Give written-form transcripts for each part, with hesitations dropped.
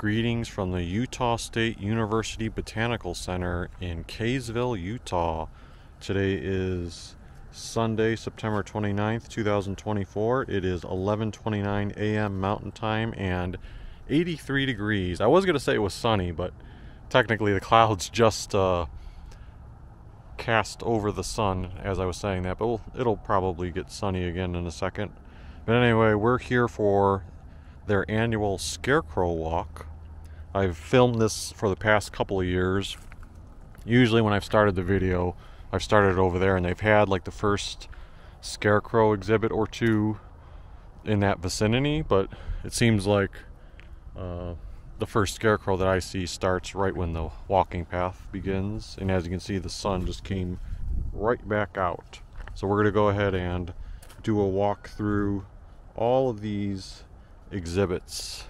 Greetings from the Utah State University Botanical Center in Kaysville, Utah. Today is Sunday, September 29th, 2024. It is 11:29 a.m. Mountain Time and 83 degrees. I was going to say it was sunny, but technically the clouds just cast over the sun as I was saying that, but it'll probably get sunny again in a second. But anyway, we're here for their annual Scarecrow walk. I've filmed this for the past couple of years. Usually when I've started the video, I've started over there, and they've had like the first Scarecrow exhibit or two in that vicinity, but it seems like the first Scarecrow that I see starts right when the walking path begins, and as you can see, the sun just came right back out. So we're going to go ahead and do a walk through all of these exhibits.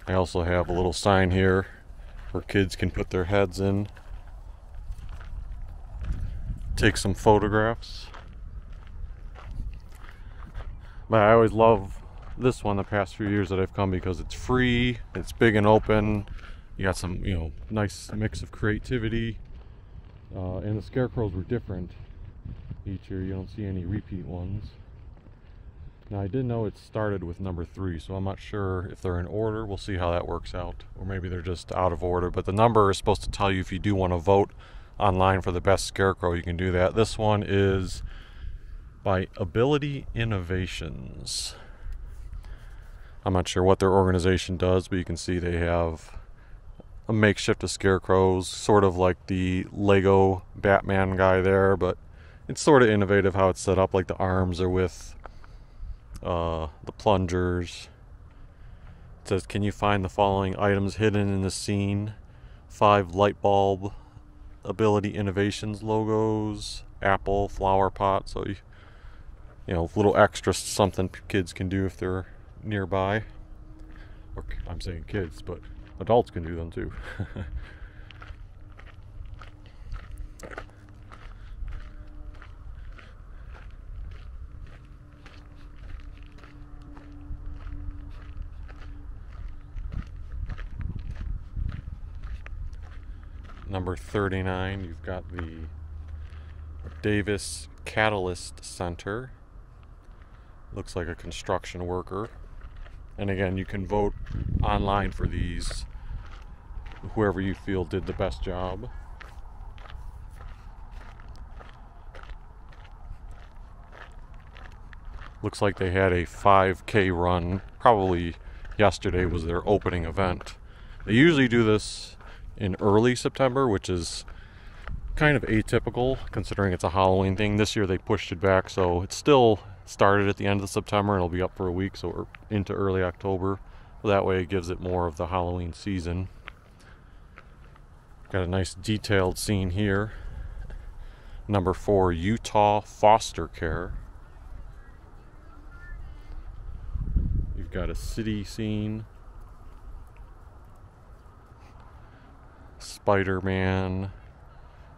I also have a little sign here where kids can put their heads in, take some photographs. But I always love this one the past few years that I've come because it's free, it's big and open, you got some, nice mix of creativity, and the Scarecrows were different each year. You don't see any repeat ones. Now I did know it started with number 3, so I'm not sure if they're in order. We'll see how that works out, or maybe they're just out of order, but the number is supposed to tell you if you do want to vote online for the best Scarecrow. You can do that. This one is by Ability Innovations. I'm not sure what their organization does, but you can see they have a makeshift of Scarecrows, sort of like the Lego Batman guy there, but it's sort of innovative how it's set up. Like the arms are with the plungers. It says, can you find the following items hidden in the scene? 5 light bulb Ability Innovations logos, apple, flower pot. So little extra something kids can do if they're nearby. Or I'm saying kids, but adults can do them too. Number 39, you've got the Davis Catalyst Center. Looks like a construction worker. And again, you can vote online for these, whoever you feel did the best job. Looks like they had a 5K run. Probably yesterday was their opening event. They usually do this in early September, which is kind of atypical considering it's a Halloween thing. This year they pushed it back, so it still started at the end of September and it'll be up for a week, so we're into early October. That way it gives it more of the Halloween season. Got a nice detailed scene here. Number 4, Utah Foster Care. You've got a city scene. Spider-Man,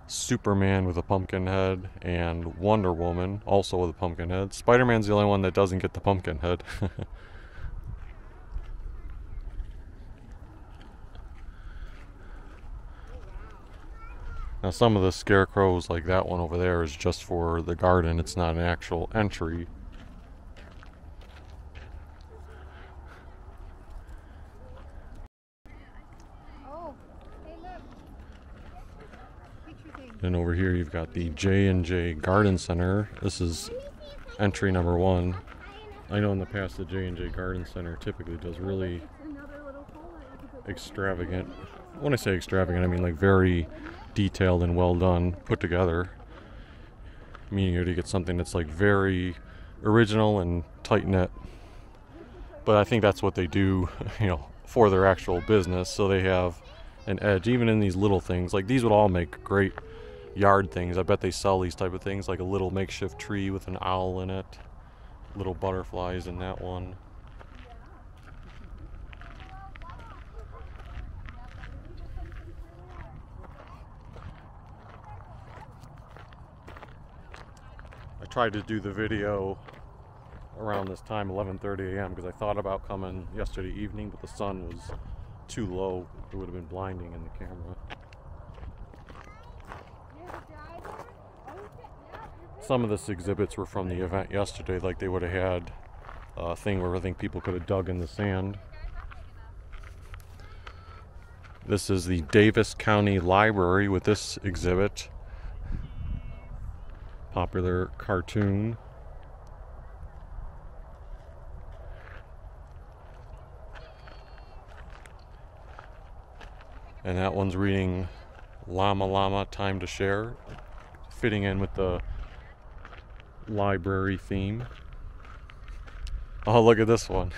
Superman with a pumpkin head, and Wonder Woman also with a pumpkin head. Spider-Man's the only one that doesn't get the pumpkin head. Now some of the Scarecrows, like that one over there, is just for the garden. It's not an actual entry. And over here you've got the J&J Garden Center. This is entry number 1. I know in the past the J&J Garden Center typically does really extravagant, when I say extravagant I mean like very detailed and well done, put together. Meaning you get something that's like very original and tight knit. But I think that's what they do, for their actual business, so they have an edge even in these little things. Like these would all make great yard things. I bet they sell these type of things, like a little makeshift tree with an owl in it, little butterflies in that one. I tried to do the video around this time, 11:30 a.m., because I thought about coming yesterday evening, but the sun was too low. It would have been blinding in the camera. Some of this exhibits were from the event yesterday, like they would have had a thing where I think people could have dug in the sand. This is the Davis County Library with this exhibit. Popular cartoon. And that one's reading Llama Llama Time to Share, fitting in with the library theme. Oh, look at this one.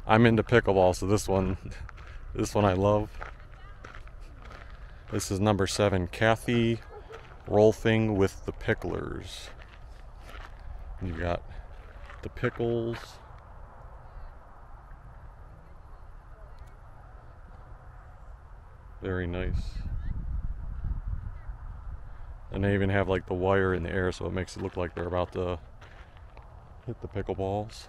I'm into pickleball, so this one I love. This is number 7, Kathy Rolfing with the Picklers. You got the pickles. Very nice. And they even have like the wire in the air, so it makes it look like they're about to hit the pickleballs.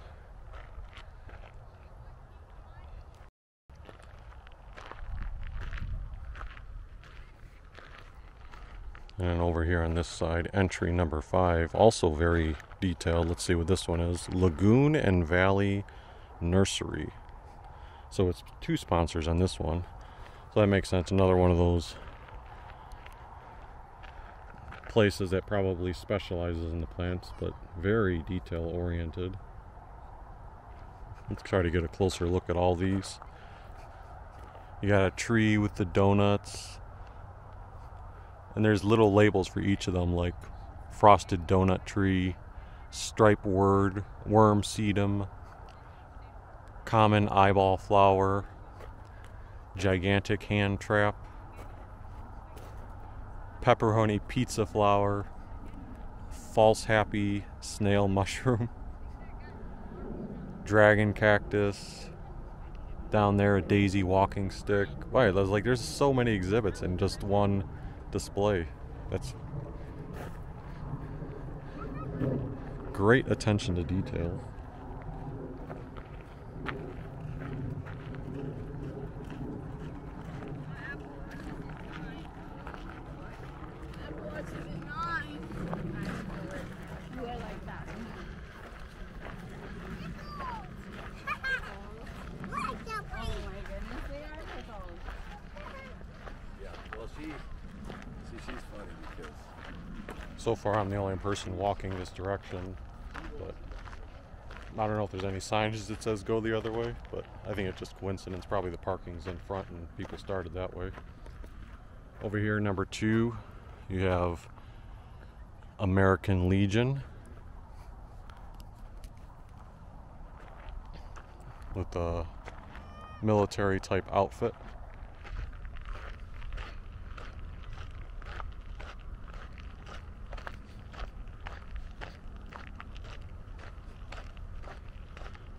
And over here on this side, entry number 5, also very detailed. Let's see what this one is. Lagoon and Valley Nursery. So it's 2 sponsors on this one. So that makes sense. Another one of those places that probably specializes in the plants, but very detail oriented. Let's try to get a closer look at all these. You got a tree with the donuts. And there's little labels for each of them, like frosted donut tree, stripe worm sedum, common eyeball flower, gigantic hand trap, pepperoni pizza flower, false happy snail mushroom, dragon cactus, down there a daisy walking stick. Wow, there's so many exhibits in just one display. That's great attention to detail. So far I'm the only person walking this direction, but I don't know if there's any signage that says go the other way, but I think it's just coincidence. Probably the parking's in front and people started that way. Over here, number 2, you have American Legion with the military type outfit.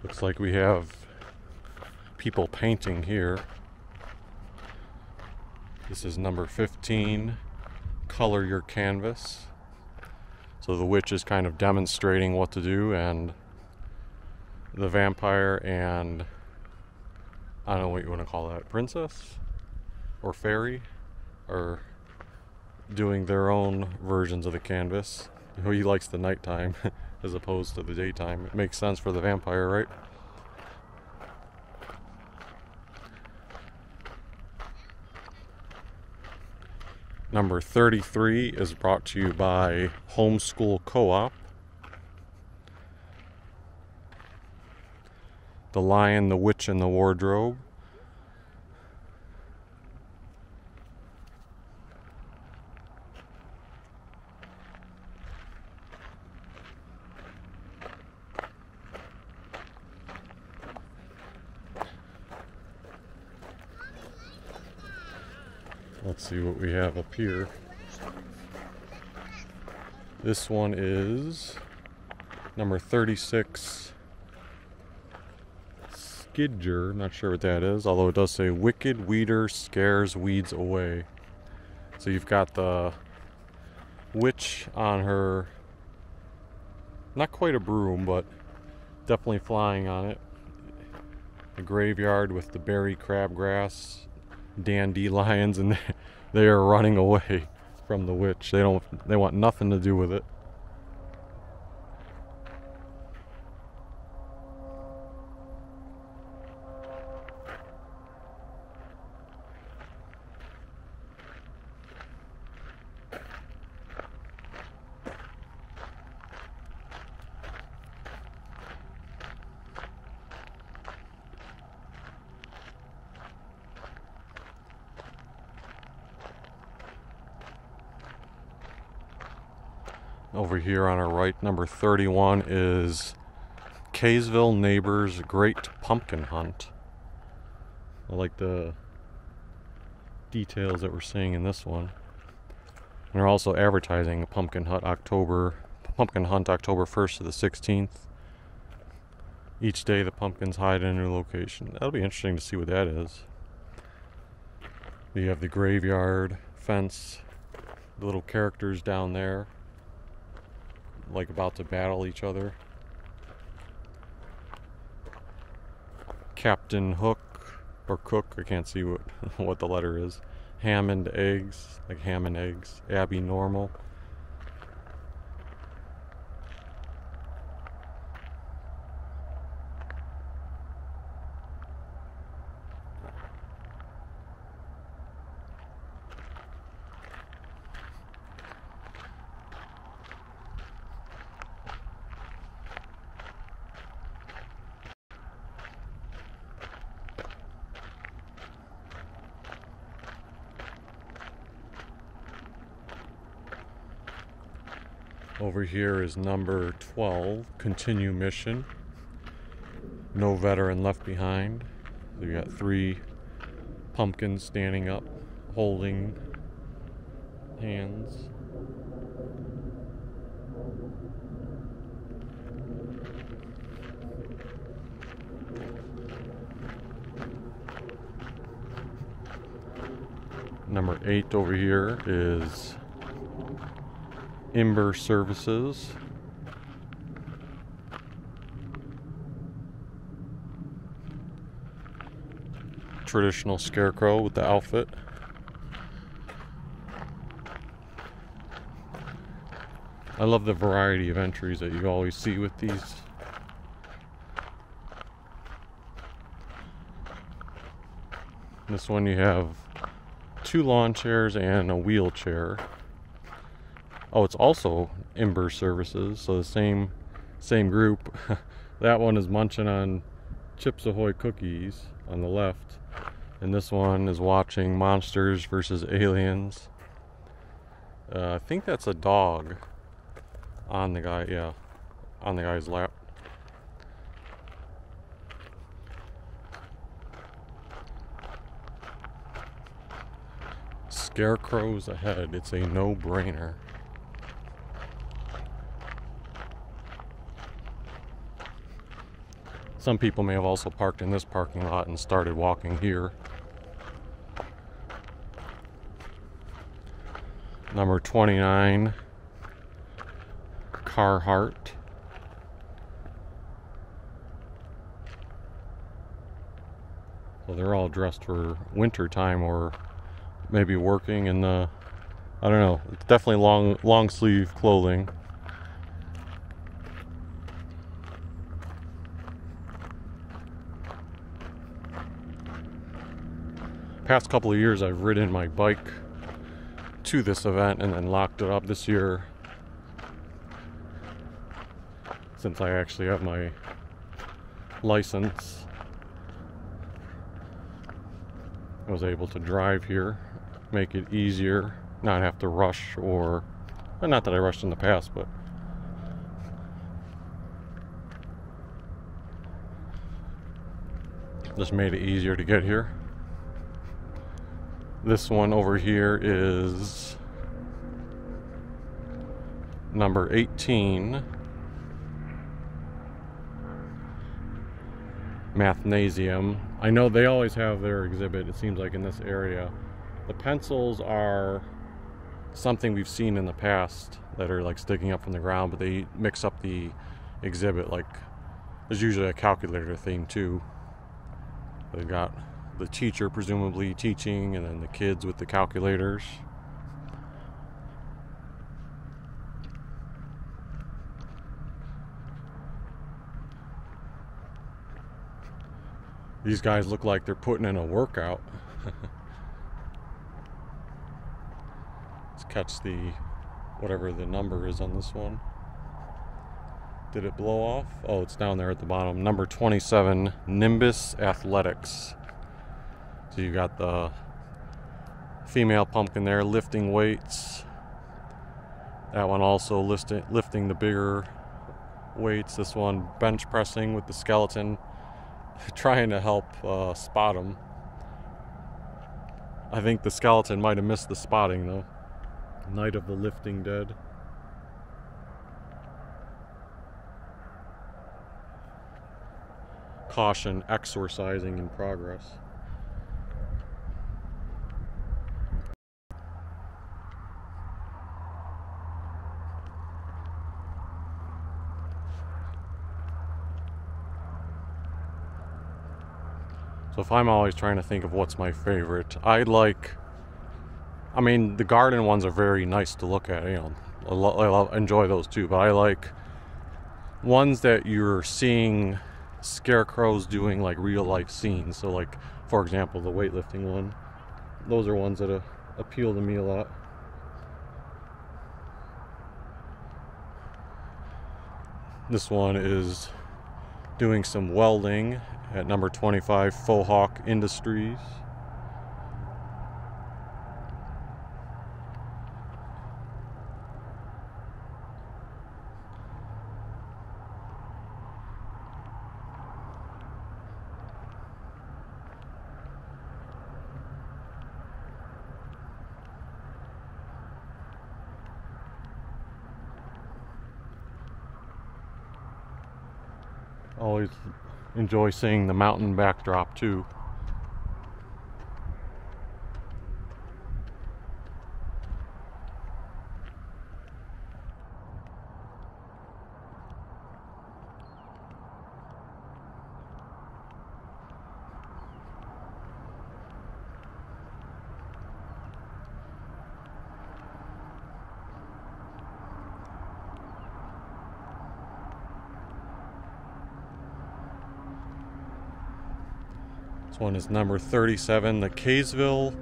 Looks like we have people painting here. This is number 15, Color Your Canvas. So the witch is kind of demonstrating what to do, and the vampire and, I don't know what you want to call that, princess or fairy, are doing their own versions of the canvas. He likes the nighttime as opposed to the daytime. It makes sense for the vampire, right? Number 33 is brought to you by Homeschool Co-op. The Lion, the Witch, and the Wardrobe. Let's see what we have up here. This one is number 36, Skidger. Not sure what that is, although it does say Wicked Weeder Scares Weeds Away. So you've got the witch on her, not quite a broom, but definitely flying on it. A graveyard with the berry crabgrass, dandelions, and they are running away from the witch. They want nothing to do with it. Over here on our right, number 31 is Kaysville Neighbors Great Pumpkin Hunt. I like the details that we're seeing in this one. And they're also advertising a pumpkin hunt October 1st to the 16th. Each day the pumpkins hide in a new location. That'll be interesting to see what that is. You have the graveyard fence, the little characters down there, like about to battle each other. Captain Hook or Cook, I can't see what the letter is. Hammond eggs, like ham and eggs. Abby Normal. Over here is number 12, Continue Mission. No veteran left behind. So you got 3 pumpkins standing up, holding hands. Number 8 over here is Ember Services. Traditional Scarecrow with the outfit. I love the variety of entries that you always see with these. This one you have 2 lawn chairs and a wheelchair. Oh, it's also Ember Services, so the same group. That one is munching on Chips Ahoy cookies on the left, and this one is watching Monsters vs. Aliens. I think that's a dog on the guy, yeah, on the guy's lap. Scarecrows ahead, it's a no-brainer. Some people may have also parked in this parking lot and started walking here. Number 29, Carhartt. So they're all dressed for winter time, or maybe working in the, I don't know, it's definitely long sleeve clothing. Past couple of years I've ridden my bike to this event and then locked it up. This year, since I actually have my license, I was able to drive here, make it easier, not have to rush, or well, not that I rushed in the past, but just made it easier to get here. This one over here is number 18, Mathnasium. I know they always have their exhibit, it seems like, in this area. The pencils are something we've seen in the past that are like sticking up from the ground, but they mix up the exhibit. Like There's usually a calculator theme too. They've got the teacher presumably teaching, and then the kids with the calculators. These guys look like they're putting in a workout. Let's catch the whatever the number is on this one. Did it blow off? Oh, it's down there at the bottom. Number 27, Nimbus Athletics. So you got the female pumpkin there lifting weights. That one also lifting the bigger weights. This one bench pressing with the skeleton, trying to help spot him. I think the skeleton might have missed the spotting though. Night of the Lifting Dead. Caution, exorcising in progress. So if I'm always trying to think of what's my favorite, I mean, the garden ones are very nice to look at, you know, I enjoy those too, but I like ones that you're seeing scarecrows doing like real life scenes. So like, for example, the weightlifting one. Those are ones that appeal to me a lot. This one is doing some welding at number 25, Faux Hawk Industries. Always enjoy seeing the mountain backdrop too. This one is number 37, the Kaysville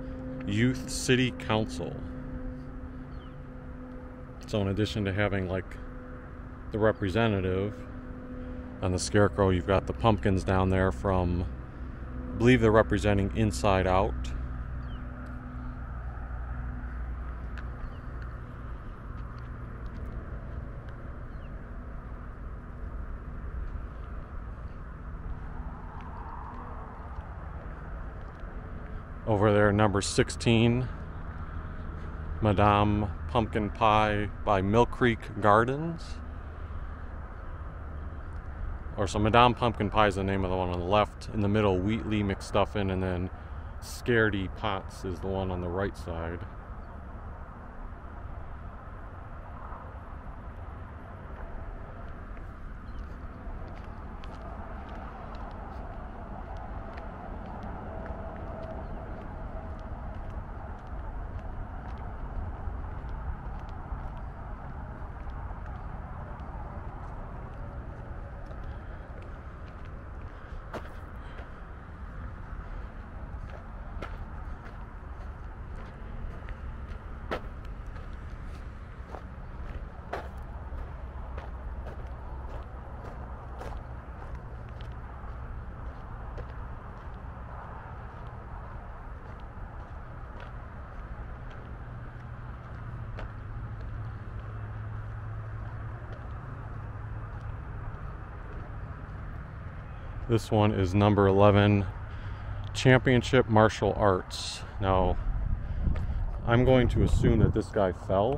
Youth City Council. So in addition to having like the representative on the Scarecrow, you've got the pumpkins down there from, I believe they're representing Inside Out. Over there, number 16, Madame Pumpkin Pie by Mill Creek Gardens. Or so Madame Pumpkin Pie is the name of the one on the left. In the middle, Wheatley McStuffin, and then Scaredy Potts is the one on the right side. This one is number 11, Championship Martial Arts. Now, I'm going to assume that this guy fell.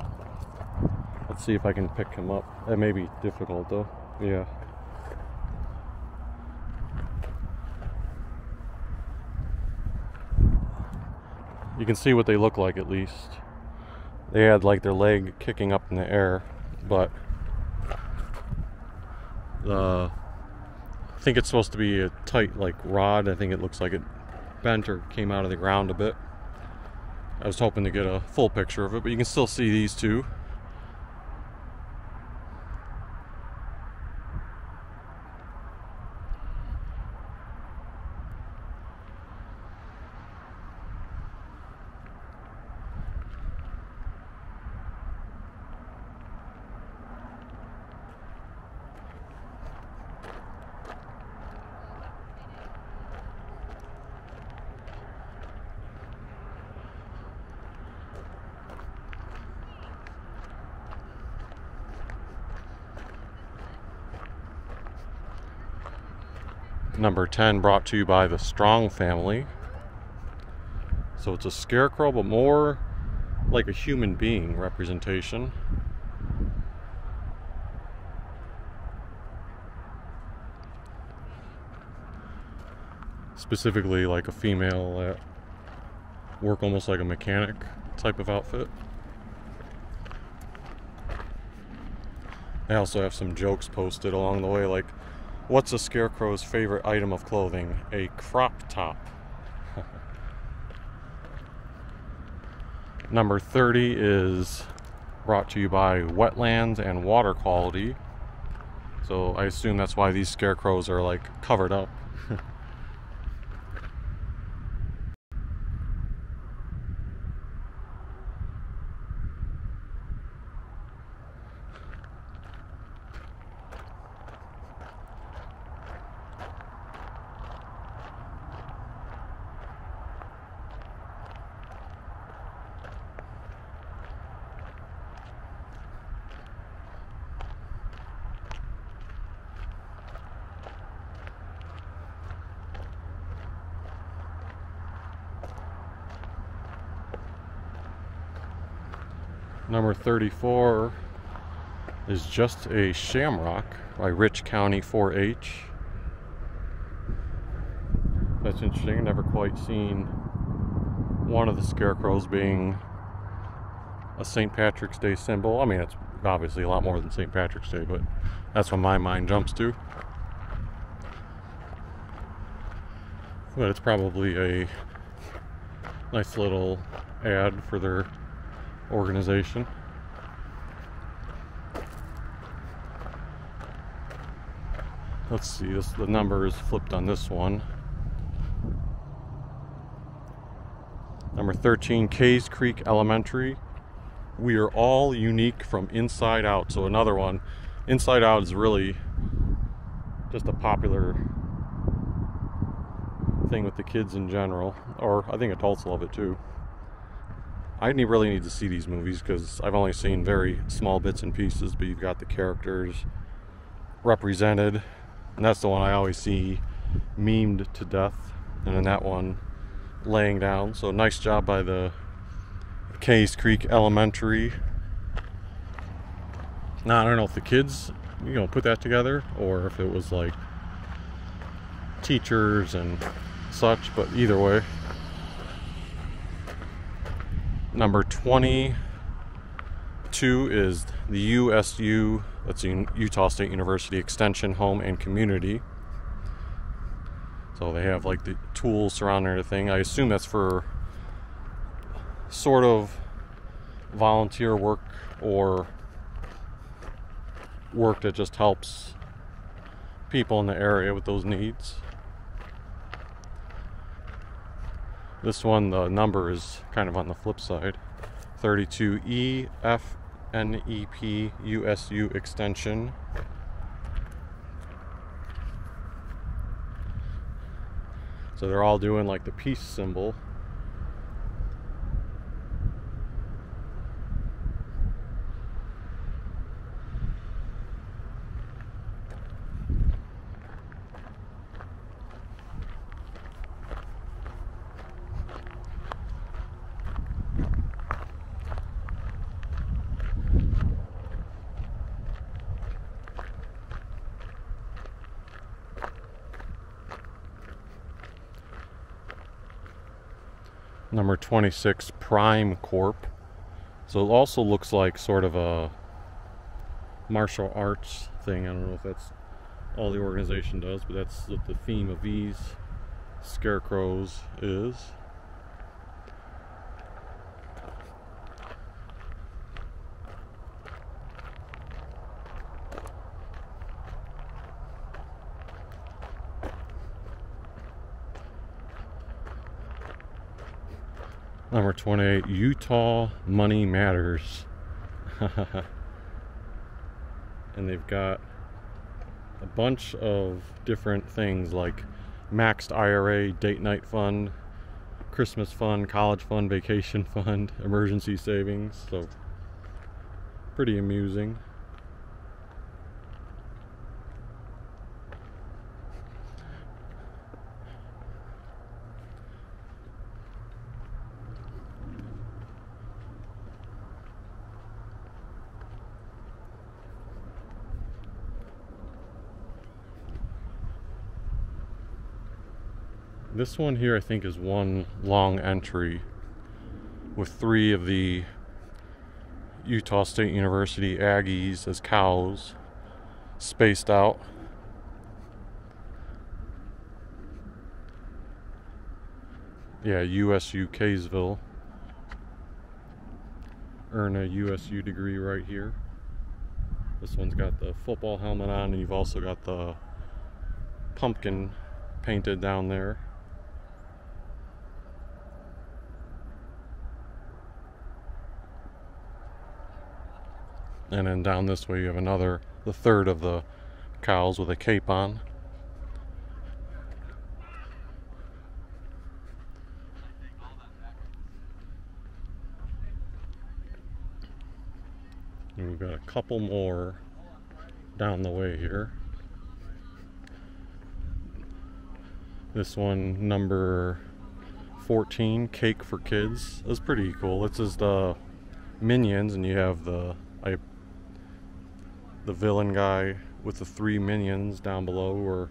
Let's see if I can pick him up. That may be difficult though. Yeah. You can see what they look like at least. They had like their leg kicking up in the air, but the I think it's supposed to be a tight, like, rod. I think it looks like it bent or came out of the ground a bit. I was hoping to get a full picture of it, but you can still see these two. Number 10 brought to you by the Strong family. So it's a scarecrow, but more like a human being representation. Specifically like a female at work, almost like a mechanic type of outfit. I also have some jokes posted along the way, like, what's a scarecrow's favorite item of clothing? A crop top. Number 30 is brought to you by wetlands and water quality. So I assume that's why these scarecrows are like covered up. Number 34 is Just a Shamrock by Rich County 4-H. That's interesting. I've never quite seen one of the scarecrows being a St. Patrick's Day symbol. I mean, it's obviously a lot more than St. Patrick's Day, but that's what my mind jumps to. But it's probably a nice little ad for their organization. Let's see, the number is flipped on this one. Number 13, Kays Creek Elementary. We are all unique from inside out. So another one. Inside Out is really just a popular thing with the kids in general, or I think adults love it too. I really need to see these movies because I've only seen very small bits and pieces, but you've got the characters represented, and that's the one I always see memed to death, and then that one laying down. So nice job by the Kays Creek Elementary. Now I don't know if the kids, put that together, or if it was like teachers and such, but either way. Number 22 is the USU, that's Utah State University Extension Home and Community. So they have like the tools surrounding everything. I assume that's for sort of volunteer work or work that just helps people in the area with those needs. This one, the number is kind of on the flip side. 32 EFNEP USU Extension. So they're all doing like the peace symbol. Number 26, Prime Corp. So it also looks like sort of a martial arts thing. I don't know if that's all the organization does, but that's what the theme of these scarecrows is. Number 28, Utah Money Matters. And they've got a bunch of different things like maxed IRA, date night fund, Christmas fund, college fund, vacation fund, emergency savings. So pretty amusing. This one here I think is one long entry with 3 of the Utah State University Aggies as cows spaced out. Yeah, USU Kaysville. Earn a USU degree right here. This one's got the football helmet on, and you've also got the pumpkin painted down there. And then down this way you have the third of the cows with a cape on. And we've got a couple more down the way here. This one, number 14, Cake for Kids. That's pretty cool. This is the Minions, and you have the villain guy with the 3 minions down below. Or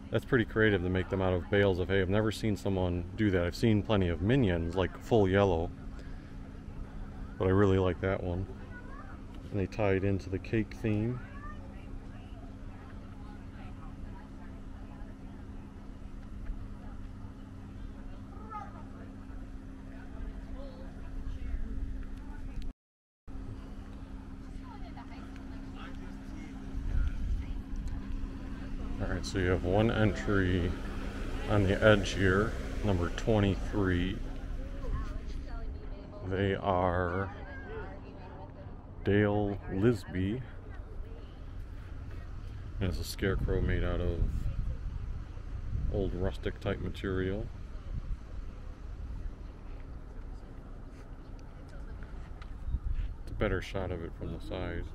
that's pretty creative to make them out of bales of hay. I've never seen someone do that. I've seen plenty of minions, like full yellow, but I really like that one. And they tie it into the cake theme. Alright, so you have one entry on the edge here, number 23. They are Dale Lisby. It's a scarecrow made out of old rustic type material. It's a better shot of it from the side.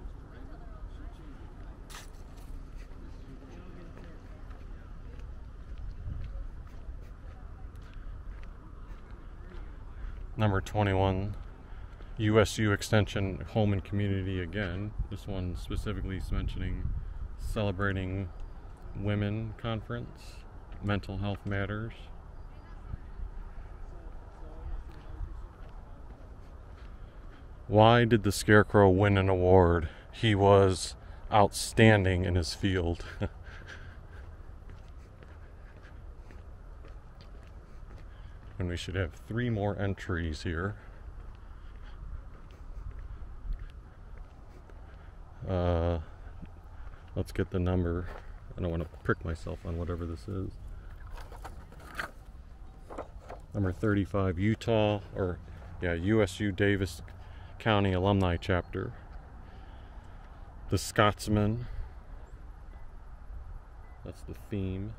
Number 21, USU Extension Home and Community again. This one specifically is mentioning celebrating women conference, mental health matters. Why did the Scarecrow win an award? He was outstanding in his field. And we should have 3 more entries here. Let's get the number. I don't want to prick myself on whatever this is. Number 35, USU Davis County Alumni Chapter. The Scotsman. That's the theme.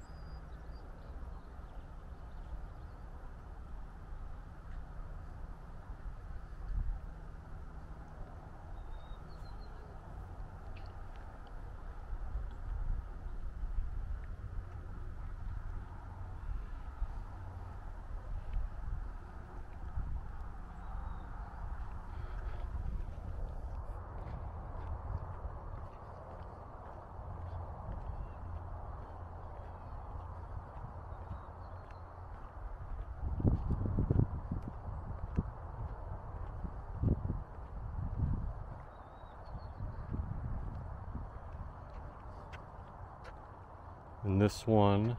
And this one,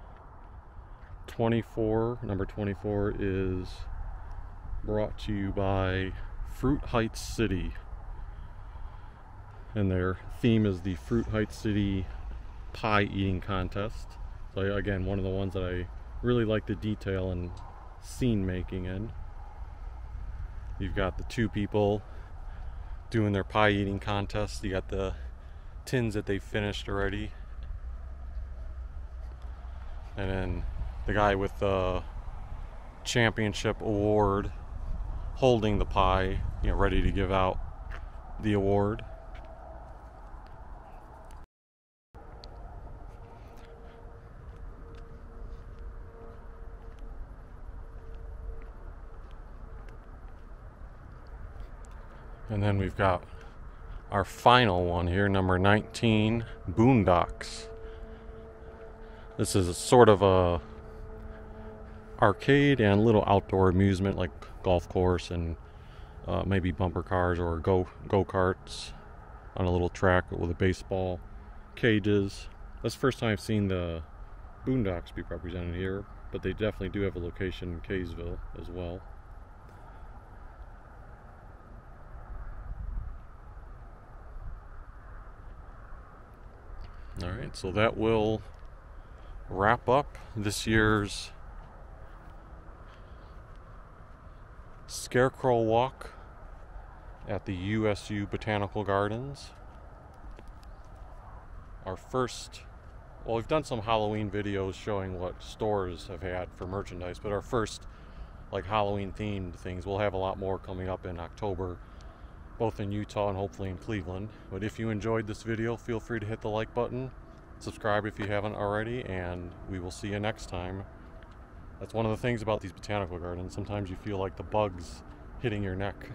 24, number 24, is brought to you by Fruit Heights City. And their theme is the Fruit Heights City Pie Eating Contest. So again, one of the ones that I really like the detail and scene making in. You've got the two people doing their pie eating contest. You got the tins that they finished already. And then the guy with the championship award holding the pie, you know, ready to give out the award. And then we've got our final one here, number 19, Boondocks. This is a sort of a arcade and little outdoor amusement like golf course and maybe bumper cars or go-karts on a little track with a baseball, cages. That's the first time I've seen the Boondocks be represented here, but they definitely do have a location in Kaysville as well. Alright, so that will wrap up this year's Scarecrow walk at the USU Botanical Gardens. Our first, well, we've done some Halloween videos showing what stores have had for merchandise, but our first like Halloween themed things. We'll have a lot more coming up in October, both in Utah and hopefully in Cleveland. But if you enjoyed this video, feel free to hit the like button, subscribe if you haven't already, and we will see you next time. That's one of the things about these botanical gardens. Sometimes you feel like the bugs hitting your neck.